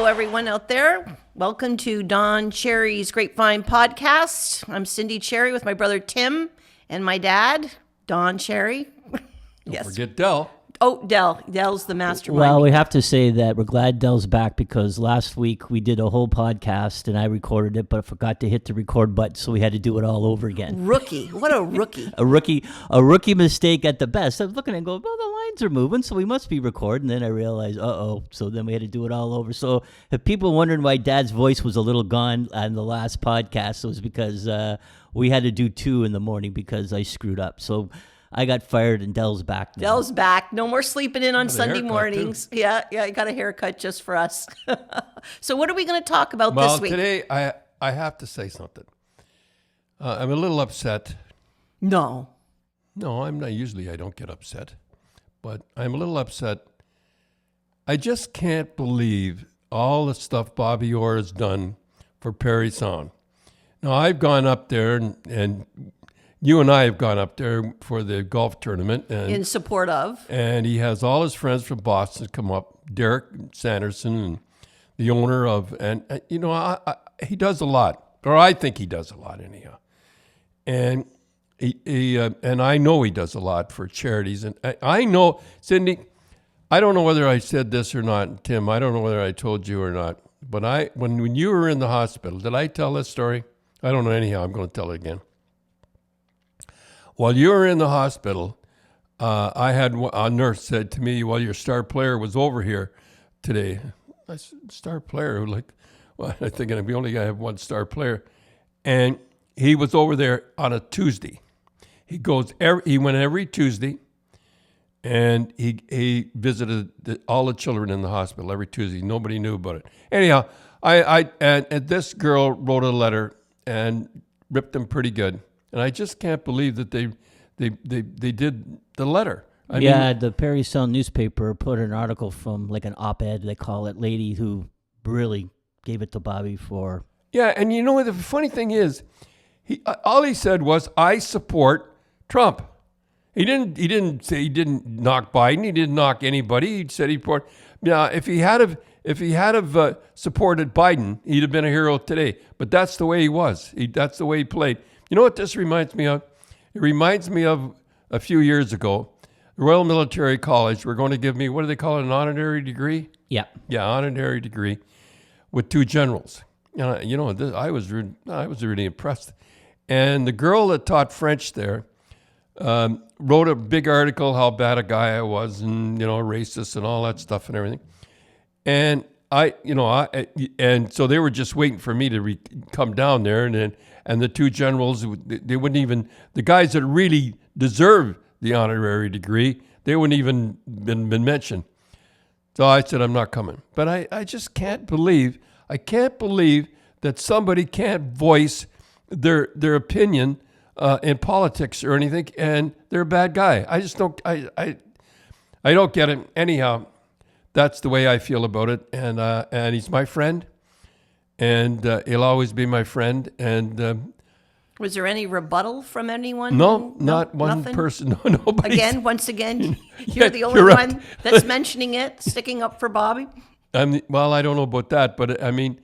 everyone out there. Welcome to Don Cherry's Grapevine podcast. I'm Cindy Cherry with my brother Tim and my dad, Don Cherry. Don't forget Del. Oh, Del. Del's the mastermind. Well, we have to say that we're glad Del's back because last week we did a whole podcast and I recorded it, but I forgot to hit the record button, so we had to do it all over again. Rookie. What a rookie. A rookie mistake at the best. I was looking and go, well, the lines are moving, so we must be recording. And then I realized, so then we had to do it all over. So if people wondering why Dad's voice was a little gone on the last podcast, it was because we had to do 2 in the morning because I screwed up. So I got fired and Del's back now. Del's back. No more sleeping in on Sunday mornings. Too. Yeah, I got a haircut just for us. So what are we going to talk about this week? Well, today I have to say something. I'm a little upset. No, I'm not. Usually I don't get upset, but I'm a little upset. I just can't believe all the stuff Bobby Orr has done for Parry Sound. Now, I've gone up there and you and I have gone up there for the golf tournament. And, in support of. And he has all his friends from Boston come up, Derek Sanderson, and the owner of, and he does a lot, or I think he does a lot anyhow. And and I know he does a lot for charities. And I know, Cindy, I don't know whether I said this or not, Tim, I don't know whether I told you or not, but when you were in the hospital, did I tell this story? I don't know anyhow, I'm going to tell it again. While you were in the hospital, I had a nurse said to me, well, your star player was over here today. I said, star player? Like, well, I'm thinking we only got to have one star player. And he was over there on a Tuesday. He went every Tuesday, and he visited all the children in the hospital every Tuesday. Nobody knew about it. Anyhow, and this girl wrote a letter and ripped him pretty good. And I just can't believe that they did the letter. I mean, the Parry Sound newspaper put an article from like an op-ed, they call it, lady who really gave it to Bobby for. Yeah, and you know the funny thing is, all he said was, "I support Trump." He didn't say he didn't knock Biden. He didn't knock anybody. He said he support. Now, if he had supported Biden, he'd have been a hero today. But that's the way he was. That's the way he played. You know what this reminds me of? It reminds me of a few years ago, the Royal Military College were going to give me, what do they call it, an honorary degree? Yeah. Yeah, honorary degree with 2 generals. I was really impressed. And the girl that taught French there wrote a big article how bad a guy I was and, racist and all that stuff and everything. And and so they were just waiting for me to come down there, and the 2 generals, they wouldn't even, the guys that really deserve the honorary degree, they wouldn't even been mentioned. So I said, I'm not coming. But I just can't believe that somebody can't voice their opinion in politics or anything, and they're a bad guy. I just don't, I don't get it. Anyhow, that's the way I feel about it, and he's my friend, and he'll always be my friend. And was there any rebuttal from anyone? No, not one nothing? person. No, nobody. Once again, you're the only one that's mentioning it, sticking up for Bobby. Well, I don't know about that, but I mean,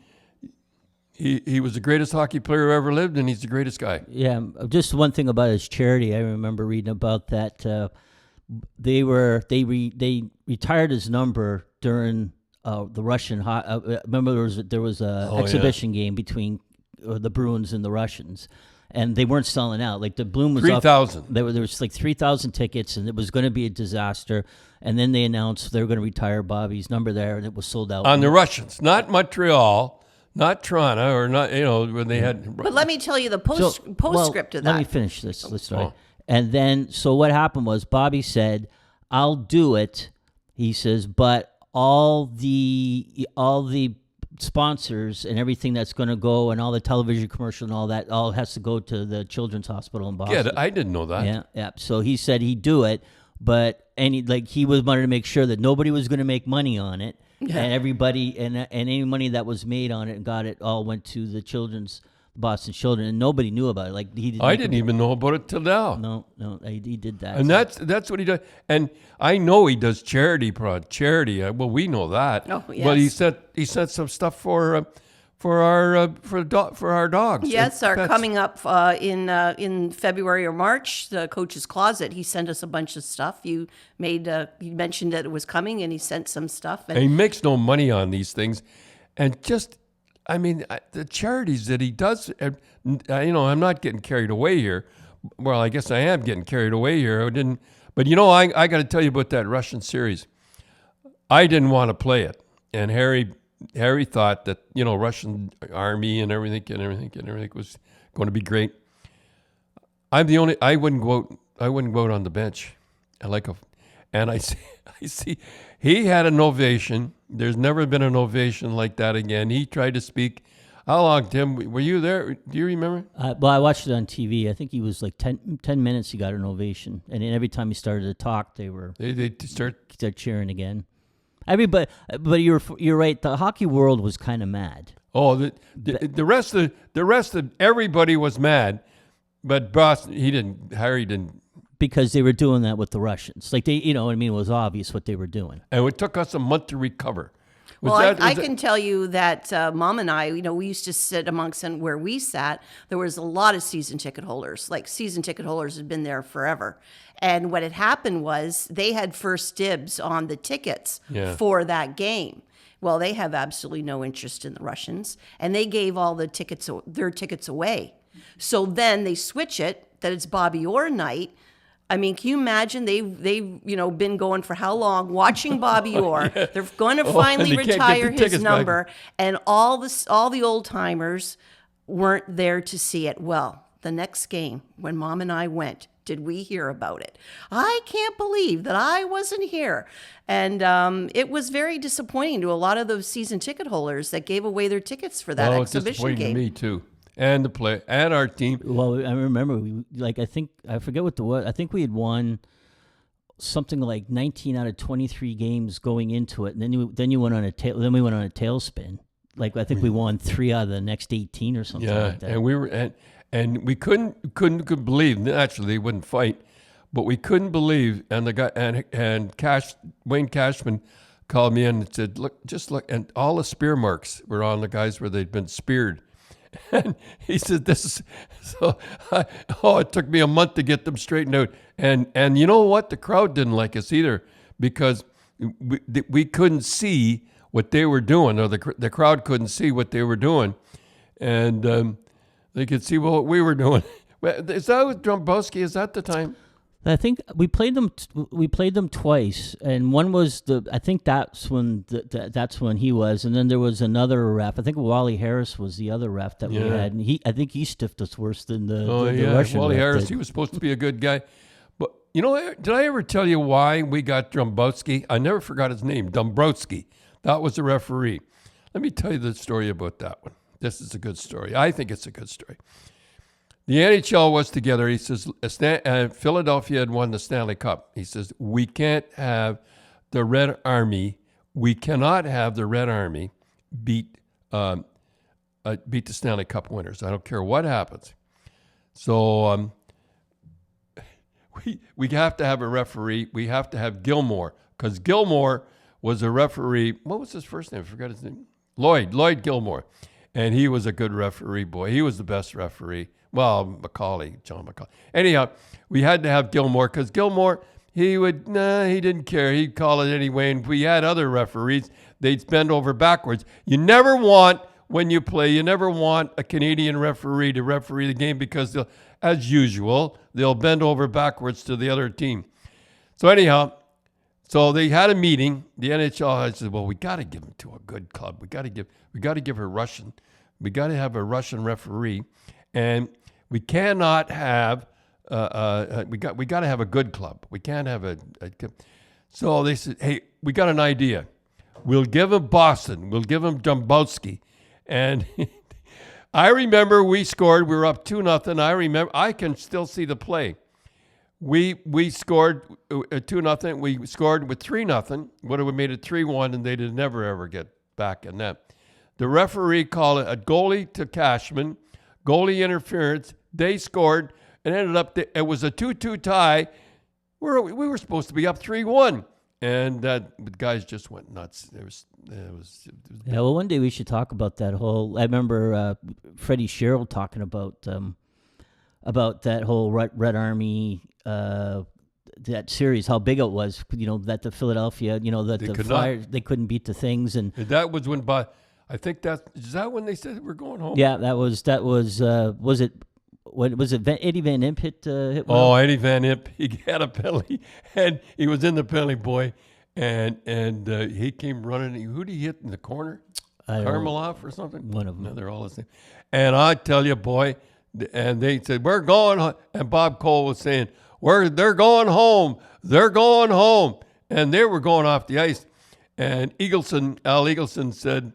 he was the greatest hockey player who ever lived, and he's the greatest guy. Yeah, just one thing about his charity, I remember reading about that. They retired his number during the Russian. Remember, there was a exhibition game between the Bruins and the Russians, and they weren't selling out. Like the bloom was 3,000. There was like 3,000 tickets, and it was going to be a disaster. And then they announced they were going to retire Bobby's number there, and it was sold out. On the Russians, not Montreal, not Toronto, or not when they had. But let me tell you the postscript of that. Let me finish this story. Oh. And then, so what happened was Bobby said, "I'll do it." He says, "But all the sponsors and everything that's going to go, and all the television commercial and all that, all has to go to the Children's Hospital in Boston." Yeah, I didn't know that. Yeah. So he said he'd do it, but he wanted to make sure that nobody was going to make money on it, and everybody and any money that was made on it and got it all went to the Children's Boston children, and nobody knew about it. Like I didn't even know about it till now. No, he did that. And that's what he does. And I know he does charity. Well, we know that. Oh, yes. Well, he sent some stuff for our dogs. Yes, and our pets. coming up in February or March, the coach's closet. He sent us a bunch of stuff. You mentioned that it was coming, and he sent some stuff. And he makes no money on these things, and just. I mean, the charities that he does, I'm not getting carried away here. Well, I guess I am getting carried away here. But I got to tell you about that Russian series. I didn't want to play it, and Harry thought that Russian army and everything was going to be great. I wouldn't go out on the bench, and I see he had an ovation. There's never been an ovation like that again. He tried to speak. How long, Tim? Were you there? Do you remember? Well, I watched it on TV. I think he was like 10 minutes. He got an ovation, and then every time he started to talk, they start cheering again. Everybody, but you're right. The hockey world was kind of mad. Oh, the rest of everybody was mad, but Harry didn't. Because they were doing that with the Russians. Like it was obvious what they were doing. And it took us a month to recover. I can tell you that Mom and I, we used to sit amongst, and where we sat, there was a lot of season ticket holders. Like season ticket holders had been there forever. And what had happened was they had first dibs on the tickets for that game. Well, they have absolutely no interest in the Russians, and they gave all their tickets away. So then they switch it that it's Bobby Orr night. I mean, can you imagine they've been going for how long watching Bobby Orr? They're going to finally retire his number, and all the old timers weren't there to see it. Well, the next game when Mom and I went, did we hear about it? I can't believe that I wasn't here, and it was very disappointing to a lot of those season ticket holders that gave away their tickets for that exhibition game. Disappointing to me too. And the play and our team. Well, I remember I forget what I think we had won something like 19 out of 23 games going into it, and then we went on a tailspin. Like I think we won 3 out of the next 18 or something like that. And we were and we couldn't believe. Naturally, they wouldn't fight, but we couldn't believe. And the guy Wayne Cashman called me in and said, "Look," and all the spear marks were on the guys where they'd been speared. And he said, "This is so." It took me a month to get them straightened out. And you know what? The crowd didn't like us either because we couldn't see what they were doing, or the crowd couldn't see what they were doing, and they could see what we were doing. Is that with Drombowski? Is that the time? I think we played them. We played them twice, and one was I think that's when that's when he was, and then there was another ref. I think Wally Harris was the other ref that we had, and I think he stiffed us worse than the Russian Wally ref Harris. did. He was supposed to be a good guy, but did I ever tell you why we got Drombowski? I never forgot his name, Dombrowski. That was the referee. Let me tell you the story about that one. This is a good story. I think it's a good story. The NHL was together. He says, Philadelphia had won the Stanley Cup. He says, we can't have the Red Army. We cannot have the Red Army beat the Stanley Cup winners. I don't care what happens. So we have to have a referee. We have to have Gilmore, because Gilmore was a referee. What was his first name? I forgot his name. Lloyd Gilmore. And he was a good referee, boy. He was the best referee. Well, John McCauley. Anyhow, we had to have Gilmore because Gilmore, he didn't care. He'd call it anyway. And if we had other referees, they'd bend over backwards. When you play, you never want a Canadian referee to referee the game because, as usual, they'll bend over backwards to the other team. So anyhow, they had a meeting. The NHL said, well, we got to give him to a good club. We got to give her Russian. We got to have a Russian referee. And we cannot have we got to have a good club. We can't have a So they said, hey, we got an idea. We'll give him Boston. We'll give him Dombrowski. And I remember we scored. We were up 2-0. I can still see the play. We scored 2-0. We scored with 3-0. Would have made it 3-1, and they'd never ever get back in that. The referee called it a goalie to Cashman. goalie interference. They scored. It ended up, it was a 2-2 tie. We were supposed to be up 3-1. And the guys just went nuts. It was Yeah, well, one day we should talk about that whole. I remember Freddie Sherrill talking about that whole Red Army that series, how big it was. That the Philadelphia, that the Flyers they couldn't beat the Things, and that was when. I think is that when they said we're going home. Yeah, that was. Was it? What was it? Eddie Van Imp hit one? Oh, Eddie Van Imp, he had a penalty, and he was in the penalty, boy, and he came running. Who did he hit in the corner? Karmeloff or something? One of them. No, they're all the same. And I tell you, boy, and they said, we're going home. And Bob Cole was saying, they're going home. They're going home. And they were going off the ice. And Al Eagleson said,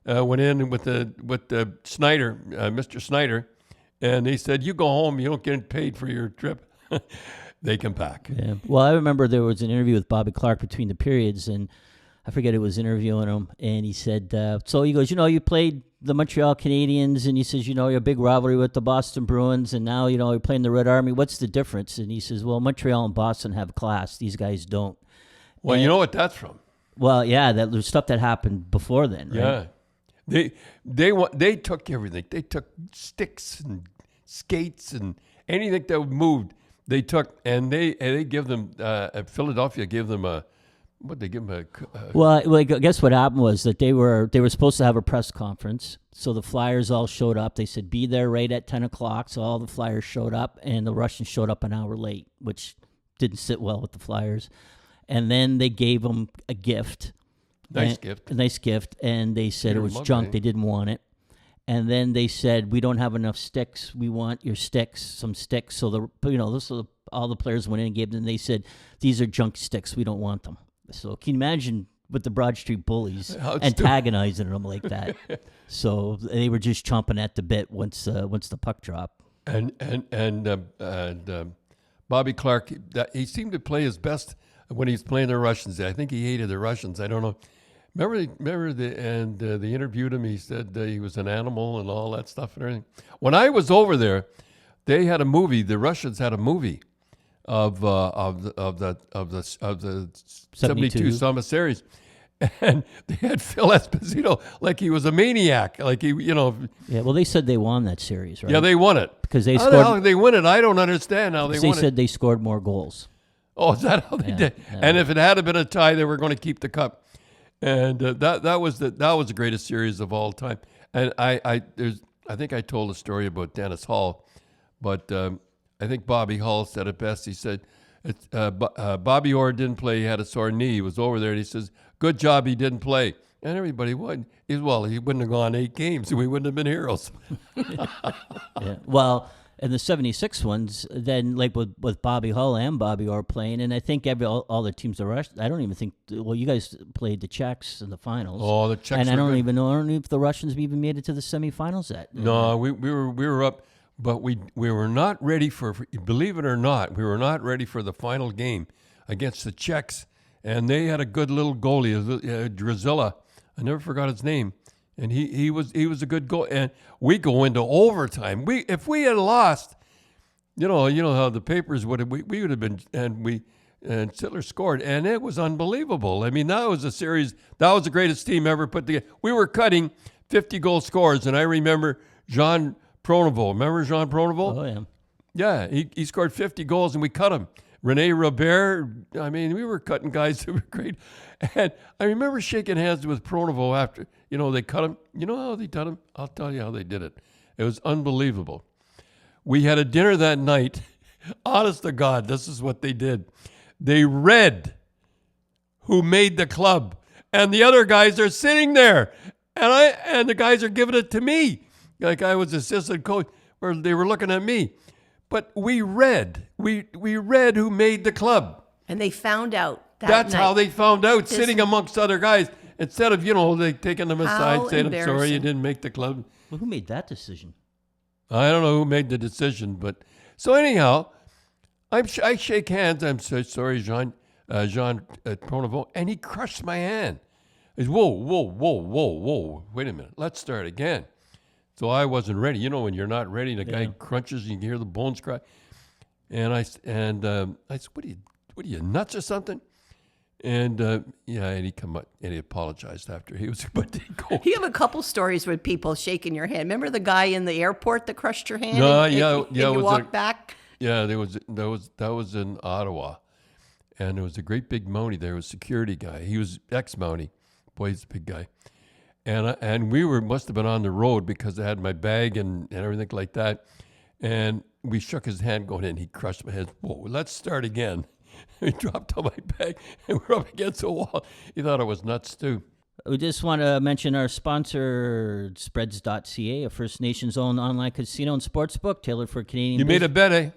went in with the Snyder, Mr. Snyder, and they said, you go home. You don't get paid for your trip. They come back. Yeah. Well, I remember there was an interview with Bobby Clark between the periods, and I forget who was interviewing him, and he said, so he goes, you played the Montreal Canadiens, and he says, you're a big rivalry with the Boston Bruins, and now, you're playing the Red Army. What's the difference? And he says, well, Montreal and Boston have class. These guys don't. Well, and, you know what that's from? Well, yeah, that was stuff that happened before then, right? Yeah. They took everything. They took sticks and skates and anything that moved. They took, and they give them, Philadelphia gave them Well, I guess what happened was that they were supposed to have a press conference. So the Flyers all showed up. They said, be there right at 10 o'clock. So all the Flyers showed up, and the Russians showed up an hour late, which didn't sit well with the Flyers. And then they gave them a gift. A nice gift. And they said it was junk. They didn't want it. And then they said, we don't have enough sticks. We want your sticks, some sticks. So all the players went in and gave them. They said, these are junk sticks. We don't want them. So can you imagine with the Broad Street Bullies antagonizing them like that? So they were just chomping at the bit once the puck dropped. And Bobby Clark, he seemed to play his best when he's playing the Russians. I think he hated the Russians. I don't know. Remember they interviewed him. He said he was an animal and all that stuff and everything. When I was over there, they had a movie. The Russians had a movie of the 72 Summer Series, and they had Phil Esposito like he was a maniac, like he. Yeah, well, they said they won that series, right? Yeah, they won it because they how scored. The hell did they win it? I don't understand how they won it. They said they scored more goals. Oh, is that how they did? Yeah. And if it had been a tie, they were going to keep the cup. And that was the greatest series of all time. And I think I told a story about Dennis Hall, but I think Bobby Hall said it best. He said, Bobby Orr didn't play. He had a sore knee. He was over there, and he says, good job he didn't play. And everybody would. He wouldn't have gone 8 games, so we wouldn't have been heroes. Yeah. Well, and the 76 ones, then like with Bobby Hull and Bobby Orr playing, and I think all the teams are Russian. I don't even think. Well, you guys played the Czechs in the finals. Oh, the Czechs. And I don't even know if the Russians even made it to the semifinals yet. No, we were up, but we were not ready for. Believe it or not, we were not ready for the final game against the Czechs, and they had a good little goalie, Drazila. I never forgot his name. And he was a good goal, and we go into overtime. If we had lost, you know how the papers would have. We would have been, and Sittler scored, and it was unbelievable. I mean, that was a series. That was the greatest team ever put together. We were cutting 50-goal scores, and I remember Jean Pronovost. Remember Jean Pronovost? Oh yeah. Yeah, he scored 50 goals, and we cut him. Rene Robert. I mean, we were cutting guys that were great. And I remember shaking hands with Pronovost after, they cut him. You know how they done him? I'll tell you how they did it. It was unbelievable. We had a dinner that night. Honest to God, this is what they did. They read who made the club. And the other guys are sitting there. And the guys are giving it to me. Like I was assistant coach, or they were looking at me. But we read who made the club. And they found out That's night. how they found out, sitting amongst other guys. Instead of, they taking them aside, saying, I'm sorry you didn't make the club. Well, who made that decision? I don't know who made the decision. But so anyhow, I shake hands. I'm so sorry, Jean Pronovost. And he crushed my hand. He said, whoa. Wait a minute. Let's start again. So I wasn't ready. You know, when you're not ready, the guy crunches, and you can hear the bones crack. And I said, "What are you nuts or something?" And and he come up and he apologized after he was about to go. You have a couple stories with people shaking your hand. Remember the guy in the airport that crushed your hand? No, and you walked back. Yeah, that was in Ottawa, and there was a great big Mountie there. Was a security guy. He was ex-Mountie. Boy, he's a big guy. And we must have been on the road because I had my bag and everything like that. And we shook his hand going in. He crushed my head. Whoa, let's start again. He dropped on my bag and we're up against the wall. He thought I was nuts too. We just want to mention our sponsor, Spreads.ca, a First Nations-owned online casino and sportsbook tailored for Canadian You made a bet, eh?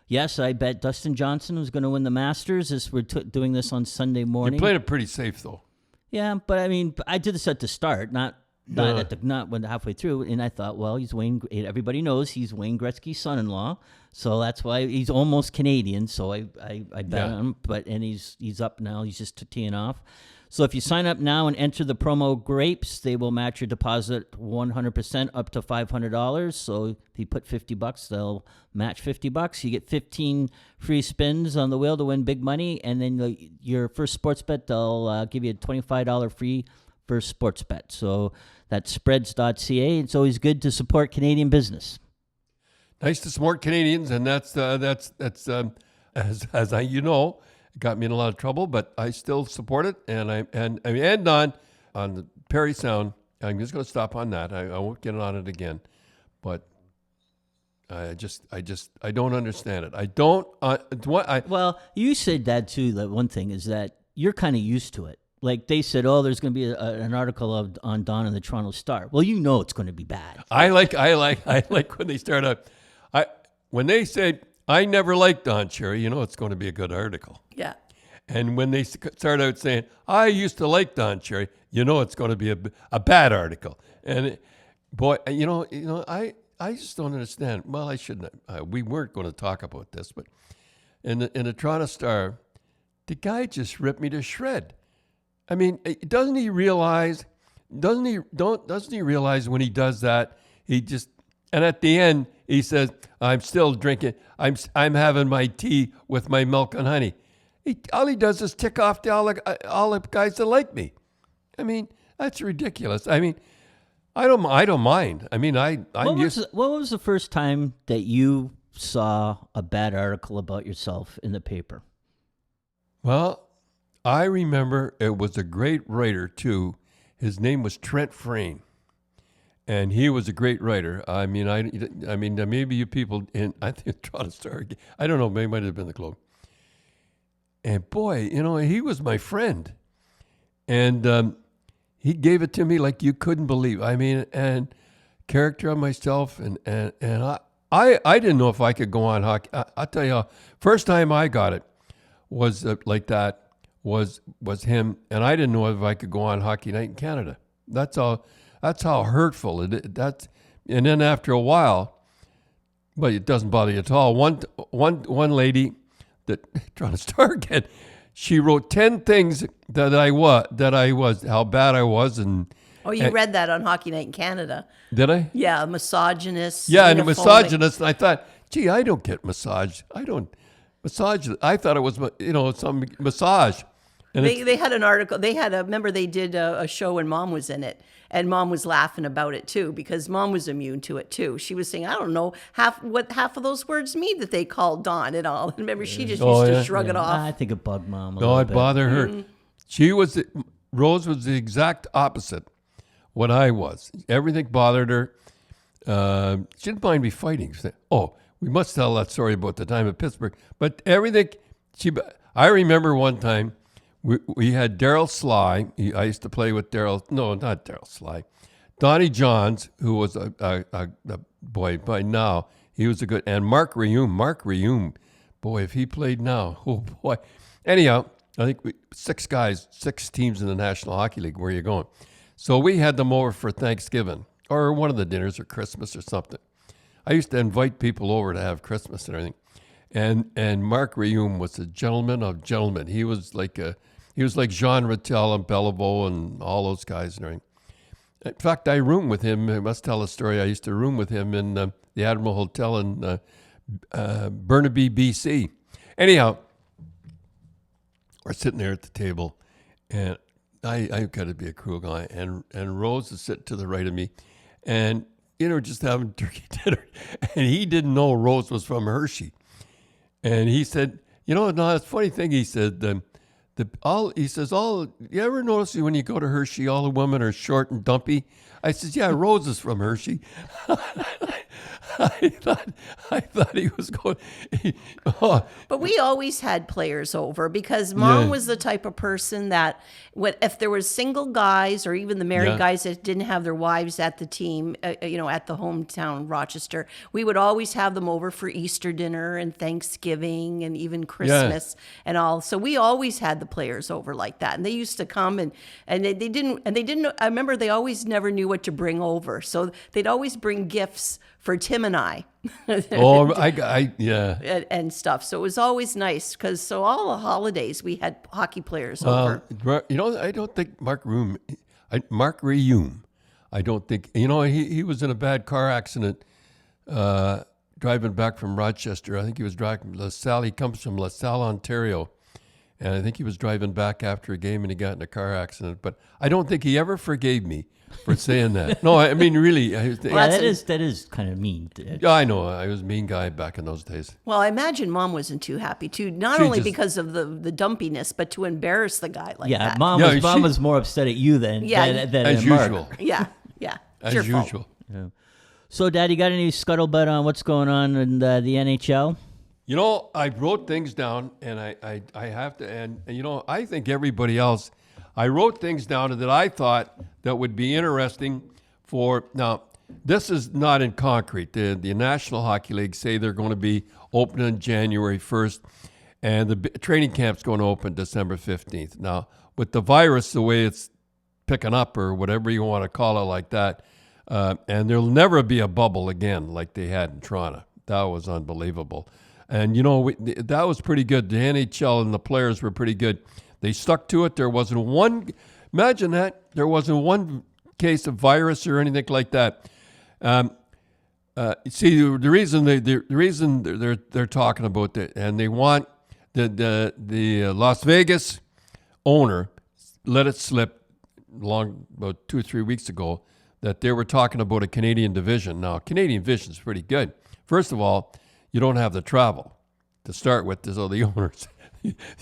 Yes, I bet Dustin Johnson was going to win the Masters. We're doing this on Sunday morning. You played it pretty safe, though. Yeah, but I mean, I did this at the start, not when halfway through, and I thought, well, he's Wayne. Everybody knows he's Wayne Gretzky's son-in-law, so that's why he's almost Canadian. So I bet on him, and he's up now. He's just teeing off. So if you sign up now and enter the promo GRAPES, they will match your deposit 100% up to $500. So if you put $50, they'll match $50. You get 15 free spins on the wheel to win big money, and then your first sports bet, they'll give you a $25 free first sports bet. So that's spreads.ca. It's always good to support Canadian business. Nice to support Canadians, and that's as it got me in a lot of trouble, but I still support it, and I end on the Perry Sound. I'm just going to stop on that. I won't get on it again, but I don't understand it. I don't. Well, you said that too. That one thing is that you're kind of used to it. Like they said, oh, there's going to be an article on Don in the Toronto Star. Well, you know it's going to be bad. I like when they start out. When they say I never liked Don Cherry, you know it's going to be a good article. Yeah. And when they start out saying I used to like Don Cherry, you know it's going to be a bad article. And boy, I just don't understand. Well, I shouldn't. We weren't going to talk about this, but in the Toronto Star, the guy just ripped me to shred. I mean, doesn't he realize when he does that, and at the end he says, "I'm still drinking. I'm having my tea with my milk and honey." All he does is tick off all the guys that like me. I mean, that's ridiculous. I mean, I don't mind. I mean, What was the first time that you saw a bad article about yourself in the paper? Well, I remember it was a great writer too. His name was Trent Frayne, and he was a great writer. I mean, maybe you people I think Toronto Star. I don't know. Maybe it might have been the Globe. And boy, he was my friend, and he gave it to me like you couldn't believe. I mean, and character on myself, and I didn't know if I could go on hockey. I'll tell you, first time I got it was like that. Was him, and I didn't know if I could go on Hockey Night in Canada. That's how hurtful it. And then after a while, but it doesn't bother you at all. One lady that trying to start again, she wrote 10 things that I was, how bad I was, and you read that on Hockey Night in Canada. Did I? Yeah, a misogynist. Yeah, and a misogynist. And I thought, gee, I don't get massage. I don't massage. I thought it was some massage. And they had an article. Remember they did a show when Mom was in it, and Mom was laughing about it too because Mom was immune to it too. She was saying, I don't know what half of those words mean that they called Dawn and all. And remember, she just used to shrug it off. I think it bugged Mom. No, it bothered her. Mm-hmm. Rose was the exact opposite. What I was, everything bothered her. She didn't mind me fighting. She said, we must tell that story about the time at Pittsburgh. But everything, I remember one time. We had Daryl Sly. I used to play with Daryl. No, not Daryl Sly. Donnie Johns, who was a boy by now. He was a good. And Mark Reaume. Boy, if he played now. Oh, boy. Anyhow, I think 6 teams in the National Hockey League. Where are you going? So we had them over for Thanksgiving or one of the dinners or Christmas or something. I used to invite people over to have Christmas and everything. And Mark Reaume was a gentleman of gentlemen. He was like Jean Rattel and Beliveau and all those guys and everything. In fact, I roomed with him. I must tell a story. I used to room with him in the Admiral Hotel in Burnaby, BC. Anyhow, we're sitting there at the table, and I've got to be a cruel guy. And Rose is sitting to the right of me, and just having turkey dinner. And he didn't know Rose was from Hershey. And he said, no, it's a funny thing. He said, you ever notice when you go to Hershey, all the women are short and dumpy? I said, yeah, Rose is from Hershey. I thought he was going. But we always had players over because Mom was the type of person that if there was single guys or even the married guys that didn't have their wives at the team, at the hometown Rochester, we would always have them over for Easter dinner and Thanksgiving and even Christmas and all. So we always had the players over like that, and they used to come and they didn't. I remember they always never knew what to bring over, so they'd always bring gifts for Tim and I. And stuff. So it was always nice because all the holidays we had hockey players over. I don't think Mark Reume, I don't think, he was in a bad car accident driving back from Rochester. I think he was driving from LaSalle. He comes from LaSalle, Ontario. And I think he was driving back after a game and he got in a car accident. But I don't think he ever forgave me for saying that. No, I mean, really. That is kind of mean. Yeah, I know. I was a mean guy back in those days. Well, I imagine Mom wasn't too happy, too. Not only because of the dumpiness, but to embarrass the guy like that. Mom was more upset at you than as Mark. usual. Yeah. As usual. Yeah. So, Dad, you got any scuttlebutt on what's going on in the NHL? I wrote things down, and I have to, and I think everybody else, I wrote things down that I thought that would be interesting for, now, this is not in concrete. The National Hockey League say they're going to be opening January 1st, and the training camp's going to open December 15th. Now, with the virus, the way it's picking up, or whatever you want to call it like that, and there'll never be a bubble again like they had in Toronto. That was unbelievable. And, that was pretty good. The NHL and the players were pretty good. They stuck to it. There wasn't imagine that, there wasn't one case of virus or anything like that. See, the reason they're talking about that, and they want the Las Vegas owner let it slip about 2 or 3 weeks ago that they were talking about a Canadian division. Now, Canadian division is pretty good. First of all, you don't have the travel to start with, so the owners,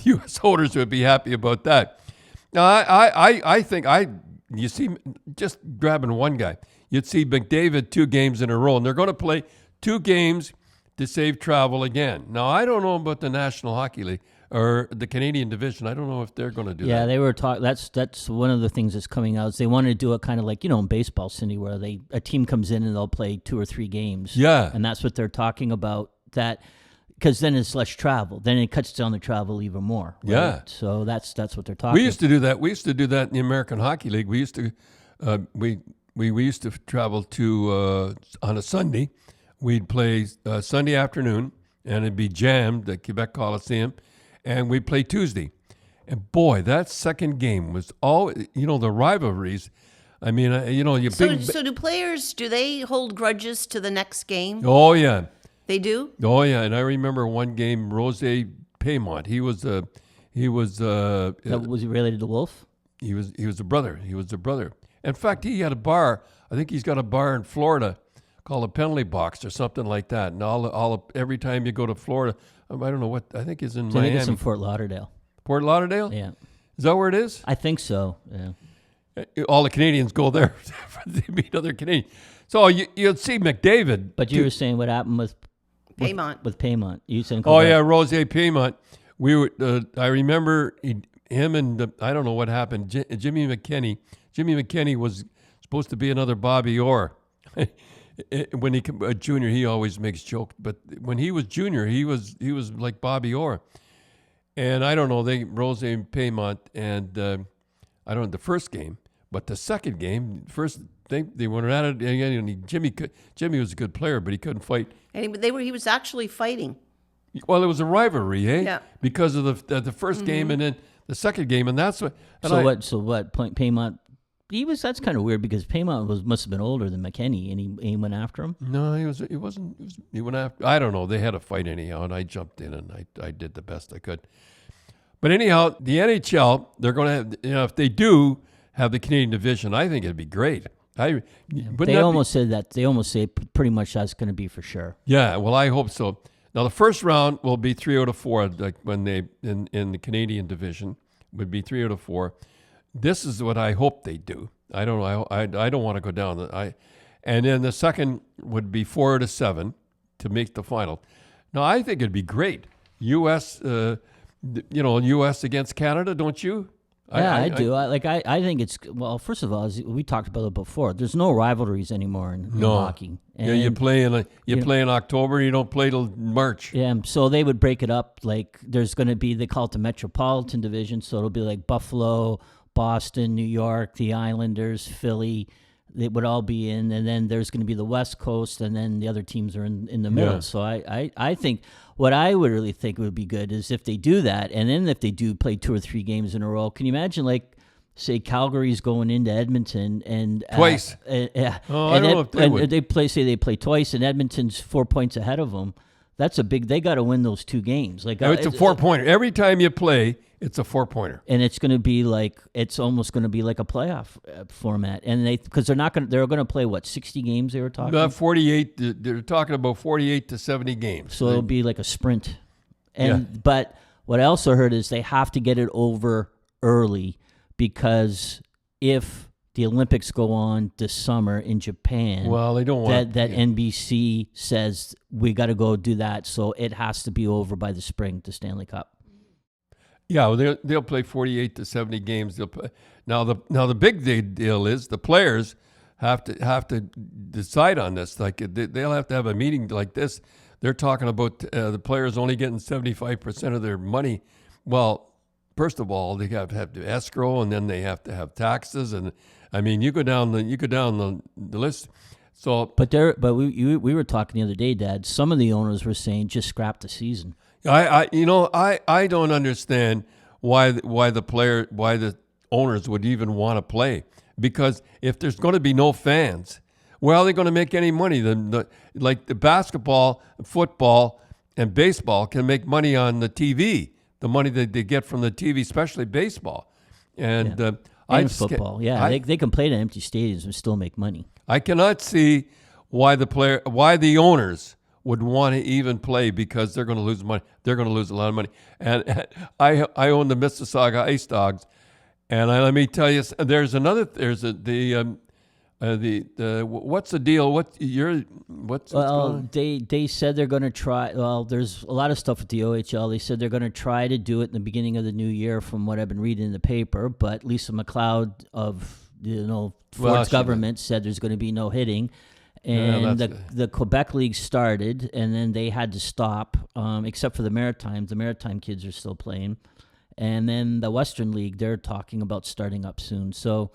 U.S. owners would be happy about that. Now, I think you see, just grabbing one guy, you'd see McDavid 2 games in a row, and they're going to play 2 games to save travel again. Now, I don't know about the National Hockey League or the Canadian division. I don't know if they're going to do that. Yeah, they were talking. That's one of the things that's coming out. Is they want to do it kind of like, in baseball, Cindy, where a team comes in and they'll play 2 or 3 games. Yeah. And that's what they're talking about. That because then it's less travel. Then it cuts down the travel even more. Right? Yeah. So that's what they're talking. We used to do that. We used to do that in the American Hockey League. We used to we used to travel to on a Sunday. We'd play Sunday afternoon, and it'd be jammed at Quebec Coliseum, and we'd play Tuesday. And boy, that second game was all the rivalries. I mean, So do players? Do they hold grudges to the next game? Oh yeah. They do? Oh yeah, and I remember one game, Rose Paymont. Was he related to Wolf? He was a brother. He was a brother. In fact, he had a bar. I think he's got a bar in Florida called a Penalty Box or something like that. And every time you go to Florida, I don't know what, I think it's in Miami. I think it's in Fort Lauderdale. Fort Lauderdale? Yeah. Is that where it is? I think so. Yeah. All the Canadians go there to meet other Canadians. So you'll see McDavid. But you were saying what happened with Paymont. With Paymont. You said. Yeah, Rose Paymont. We were. I remember him and I don't know what happened. Jimmy McKinney. Jimmy McKinney was supposed to be another Bobby Orr. When he junior, he always makes jokes. But when he was junior, he was like Bobby Orr. And I don't know. Rose Paymont and I don't know the first game, but the second game, first thing they went at it again. And Jimmy was a good player, but he couldn't fight. And he was actually fighting. Well, it was a rivalry, eh? Yeah. Because of the first game and then the second game, and that's what. So what? Paymont That's kind of weird because Paymont must have been older than McKinney, and he went after him. No, he went after. I don't know. They had a fight anyhow, and I jumped in and I did the best I could. But anyhow, the NHL, they're going to have, if they do have the Canadian division, I think it'd be great. They almost said that. They almost say pretty much that's going to be for sure. Yeah, well, I hope so. Now, the first round will be 3 out of 4, like when they in the Canadian division would be 3 out of 4. This is what I hope they do. I don't know. I don't want to go down. And then the second would be 4 out of 7 to make the final. Now, I think it'd be great. U.S. U.S. against Canada, don't you? Yeah, I do. I think it's, well, first of all, as we talked about it before, there's no rivalries anymore in hockey. And, yeah, you play in October, you don't play till March. Yeah, so they would break it up. Like there's going to be, they call it the Metropolitan Division, so it'll be like Buffalo, Boston, New York, the Islanders, Philly. They would all be in, and then there's going to be the West Coast, and then the other teams are in the middle. Yeah. So I think what I would really think would be good is if they do that, and then if they do play 2 or 3 games in a row, can you imagine, like, say Calgary's going into Edmonton and twice? I don't know if they would. They play twice, and Edmonton's 4 points ahead of them. That's a big. They got to win those 2 games. Like it's a 4-pointer every time you play. It's a 4-pointer, and it's going to be like almost going to be like a playoff format. And because they're going to play 60 games. They were talking about 48. They're talking about 48 to 70 games. So it'll be like a sprint. But what I also heard is they have to get it over early because if the Olympics go on this summer in Japan, well, they don't want that NBC says we got to go do that, so it has to be over by the spring, the Stanley Cup. Yeah, well, they'll play 48 to 70 games. They'll play. Now the big deal is the players have to decide on this. Like they'll have to have a meeting like this. They're talking about the players only getting 75% of their money. Well, first of all, they have to escrow, and then they have to have taxes. And I mean, you go down the list. So, but we were talking the other day, Dad. Some of the owners were saying just scrap the season. I don't understand why the owners would even want to play, because if there's going to be no fans, where are they going to make any money? Like the basketball, football, and baseball can make money on the TV, the money that they get from the TV, especially baseball and football. They can play in empty stadiums and still make money. I cannot see why the owners would want to even play, because they're going to lose money. They're going to lose a lot of money. And I own the Mississauga Ice Dogs, and let me tell you, what's the deal? They said they're going to try. Well, there's a lot of stuff with the OHL. They said they're going to try to do it in the beginning of the new year, from what I've been reading in the paper. But Lisa McLeod of Ford's government said there's going to be no hitting. And the Quebec League started, and then they had to stop, except for the Maritimes. The Maritime kids are still playing. And then the Western League, they're talking about starting up soon. So,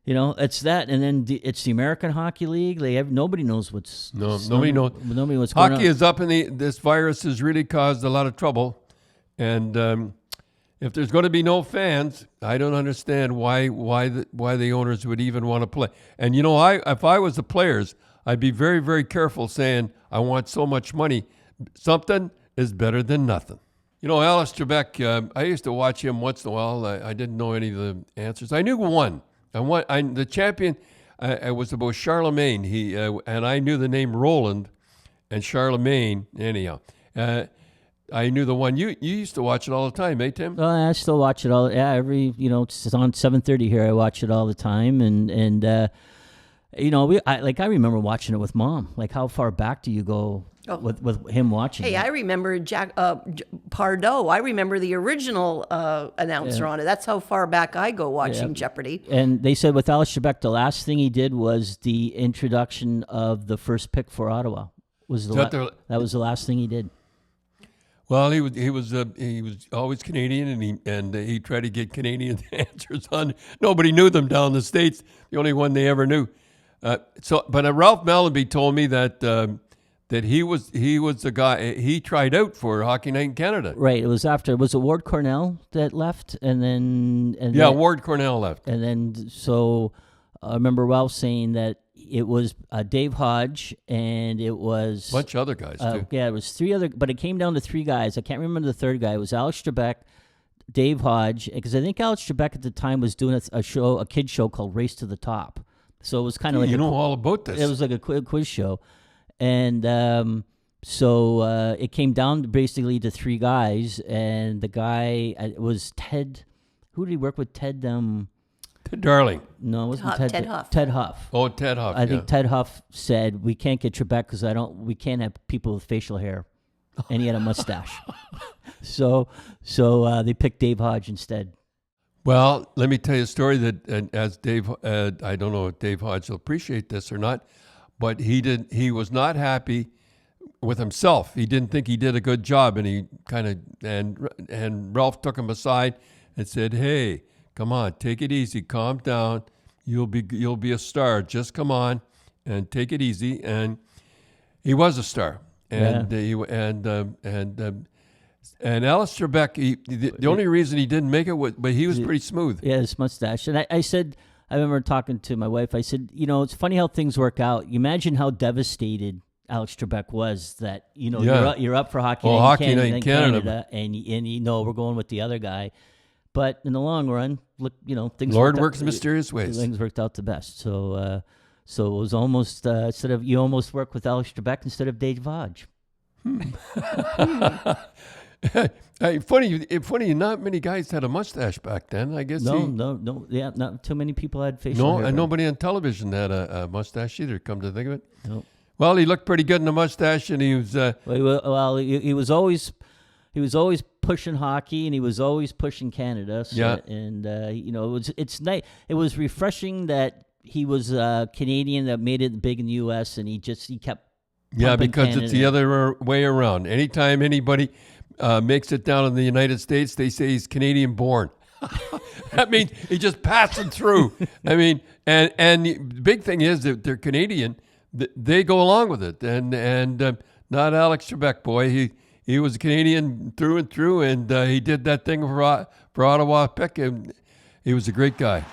it's that. And then it's the American Hockey League. Nobody knows what's nobody knows. Nobody what's going on. Hockey is up, and this virus has really caused a lot of trouble. And if there's going to be no fans, I don't understand why the owners would even want to play. And if I was the players, I'd be very, very careful saying I want so much money. Something is better than nothing. Alice Trebek, I used to watch him once in a while. I didn't know any of the answers. I knew one. The champion. It was about Charlemagne. And I knew the name Roland and Charlemagne. Anyhow. I knew the one. You used to watch it all the time, eh, Tim? I still watch it all. Yeah, it's on 7:30 here. I watch it all the time, and I remember watching it with Mom. Like, how far back do you go with him watching? Hey, I remember Jack Pardo. I remember the original announcer on it. That's how far back I go watching Jeopardy. And they said with Alex Trebek, the last thing he did was the introduction of the first pick for Ottawa. That was the last thing he did. Well, he was always Canadian, and he tried to get Canadian answers on. Nobody knew them down in the States. The only one they ever knew. But Ralph Mallaby told me that that he was the guy. He tried out for Hockey Night in Canada. Right. It was after. Was it Ward Cornell that left, and then Ward Cornell left. and then so I remember Ralph saying that it was Dave Hodge, and it was A bunch of other guys too. Yeah, it was 3 other, but it came down to 3 guys. I can't remember the third guy. It was Alex Trebek, Dave Hodge, because I think Alex Trebek at the time was doing a kid show called Race to the Top. So it was kind of like You know all about this. it was like a quiz show, and so it came down basically to 3 guys, and the guy was Ted. Who did he work with? Ted. Ted Darling. No, it wasn't Ted Ted. Huff. Ted Huff. Oh, Ted Huff. I think Ted Huff said we can't get Trebek because we can't have people with facial hair, and he had a mustache. so they picked Dave Hodge instead. Well, let me tell you a story that, and as Dave, I don't know if Dave Hodge will appreciate this or not, but he was not happy with himself. He didn't think he did a good job, and he kind of, and Ralph took him aside and said, "Hey, come on, take it easy, calm down. You'll be a star. Just come on and take it easy." And he was a star, and and Alex Trebek, the only reason he didn't make it was, but he was pretty smooth. Yeah, his mustache. And I said, I remember talking to my wife. I said, it's funny how things work out. You imagine how devastated Alex Trebek was that you're up for Hockey Night in Canada, and we're going with the other guy. But in the long run, look, things. Lord works in mysterious ways. Things worked out the best. So it was almost you almost work with Alex Trebek instead of Dave Hodge. Hey, funny. Not many guys had a mustache back then. I guess. No. Yeah, not too many people had facial hair. And nobody on television had a mustache either. Come to think of it. No. Well, he looked pretty good in the mustache, and he was. He was always pushing hockey, and he was always pushing Canada. So, yeah. And it's nice. It was refreshing that he was Canadian that made it big in the U.S. and he kept. Yeah, because Canada. It's the other way around. Anytime anybody makes it down in the United States, they say he's Canadian born. I mean, he just passing through. I mean, and the big thing is that they're Canadian. They go along with it, and not Alex Trebek, boy. He was a Canadian through and through, and he did that thing for Ottawa Pick, and he was a great guy.